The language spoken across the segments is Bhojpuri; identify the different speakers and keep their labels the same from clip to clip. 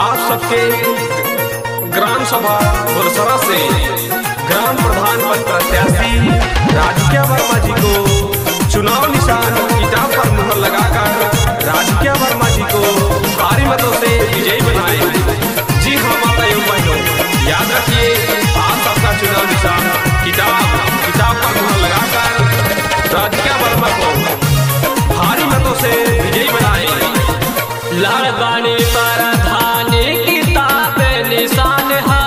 Speaker 1: आप सबके ग्राम सभा बुरसरा से ग्राम प्रधान पद प्रत्याशी राजकिया वर्मा जी को चुनाव निशान किताब पर मुहर लगाकर राजकिया वर्मा जी को भारी मतों से विजयी बनाए। जी हाँ माता एवं बहनों, याद रखिए आप सबका चुनाव निशान किताब पर मुहर लगाकर राजकिया वर्मा को भारी मतों से विजयी बनाए।
Speaker 2: लाड़बानी प्रधान किताब निशान हा,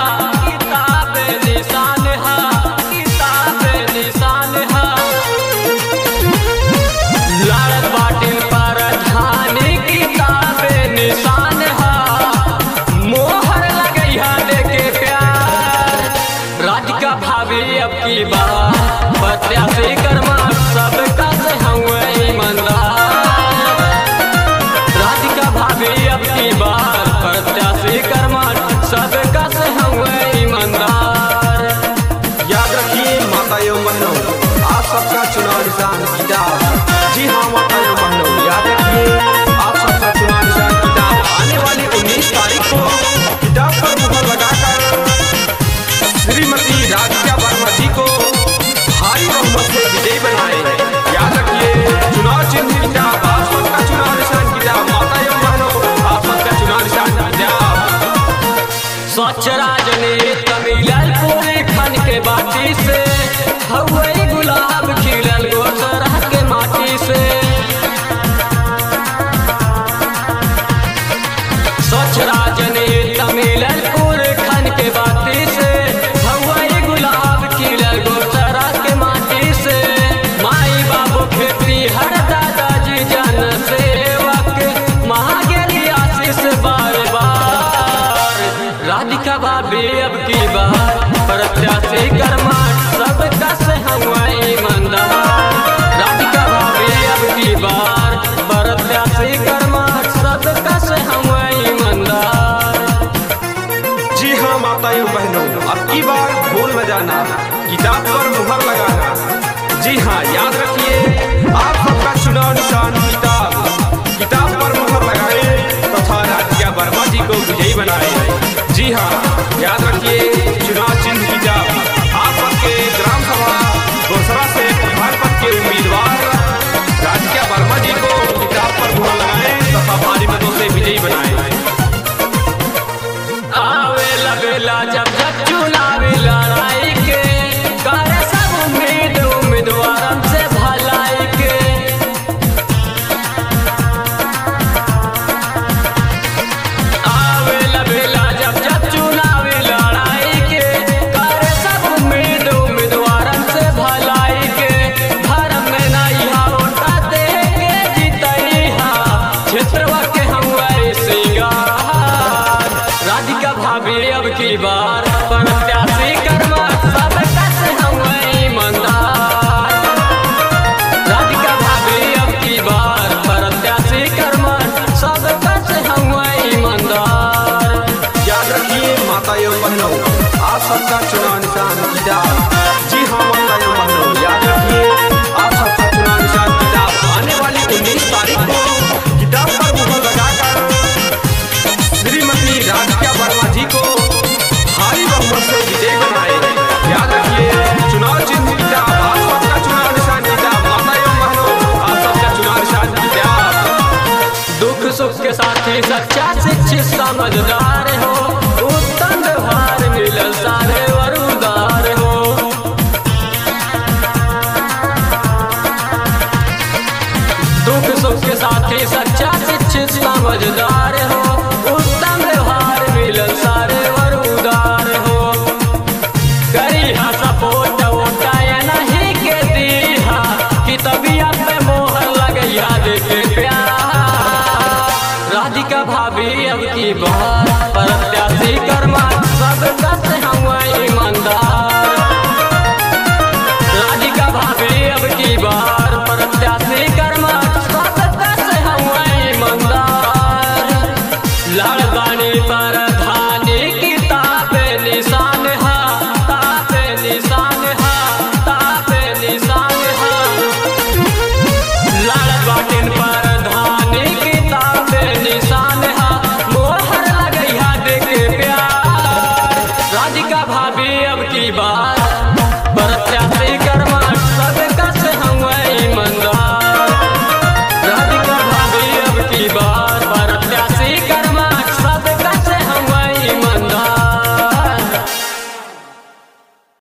Speaker 2: किताब निशान हा, किताब निशान हा। लाड़बानी प्रधान किताब निशान हा, मोहर लगैया देके प्यार। राधिका भाभी अब की बात प्रत्याशी कर्मा सबका से हुए ईमानदार। अब की बार प्रत्याशी कर्मा सबका से हुए ईमानदार।
Speaker 1: याद रखिए माता एवं बहनों, आप सबका चुनाव निशान किताब। जी हाँ माता एवं बहनों, याद रखिए आप सबका चुनाव निशान किताब। आने वाली 19 तारीख को किताब पर मुहर लगाकर श्रीमती राजकिया वर्मा जी को भारी बहुमत से विजयी बनाए। याद रखिए चुनाव चिन्ह किताब, आप सबका चुनाव निशान किताब। माता एवं
Speaker 2: स्वच्छ राजनीति मिलल पूरे खन के बाटी से, हवई गुलाब खिलल गोसरा के माटी से। स्वच्छ राजनीति मिलल पूरे खन के बाटी से, हवई गुलाब खिलल गोसरा के माटी से। माई बाबू खेती हर दादाजी जन सेवक महागेली आशीष बार बार। राधिका भाभी अब की बार प्रत्याशी कर्मा सबका से हुआ ईमानदार। राधिका भाभी अब की बार प्रत्याशी कर्मा सबका से हुआ ईमानदार।
Speaker 1: जी हाँ माता एवं बहनों, अब की बार भूल न जाना किताब पर मुहर लगाना। जी हाँ याद रखिए आप सबका चुनाव निशान किताब पर मुहर लगाए तथा राजकिया वर्मा जी को विजयी बनाए। जी हाँ याद रखिए चुनाव चिन्ह किताब। आप सबके ग्राम सभा बुरसरा से प्रधान पद के उम्मीदवार राजकिया वर्मा जी को किताब पर मुहर लगाए तथा भारी मतों से विजयी बनाए।
Speaker 2: आवेला बेला जब जब चुनावी लड़ाई के करे सब उम्मीदवारन से भलाई के। आवेला बेला जब जब चुनावी लड़ाई के करे सब उम्मीदवारन से भलाई के। धर्म में नहीं होता दे के जीतई हा, क्षेत्रवा के हमारे सिंगार। राधिका भाभी अब की बार प्रत्याशी कर्मा सबका से हुए ईमानदार। राधिका भाभी अब की बार प्रत्याशी कर्मा सबका से हुए ईमानदार।
Speaker 1: याद रखिए माता एवं बहनों, आप सबका चुनाव निशान किताब। जी हाँ माता एवं बहनों, याद रखिए आप सबका चुनाव निशान किताब। आने वाली 19 तारीख को किताब पर मुहर लगाकर श्रीमती राजकिया वर्मा जी को भारी बहुमत से विजयी बनाए। याद रखिए चुनाव चिन्ह किताब, आप सबका चुनाव निशान किताब। माता एवं बहनों, आप सबका चुनाव निशान किताब।
Speaker 2: दुख सुख के साथी सच्चा शिक्षित समझदार हो, उत्तम व्यवहार मिलल सारे वरुदार हो। दुख सुख के साथी सच्चा शिक्षित समझदार हो, उत्तम व्यवहार मिलल सारे वरुदार हो। करी हा सपोर्ट वोटाय नहीं के दीहा, कि तबियत पे मोहर लगैया देखे प्यार। राधिका भाभी अब की बार प्रत्याशी कर्मा सबका से हुआ ईमानदार। राधिका भाभी अब की बार प्रत्याशी कर्मा सबका से हुआ ईमानदार। लाड़बानी प्रधान किताब निशान हा, ताप निशान हा, ताप निशान हा। लाड़बानी प्रधान किताब निशान हा, मोहर लगैया भाभी अब की बार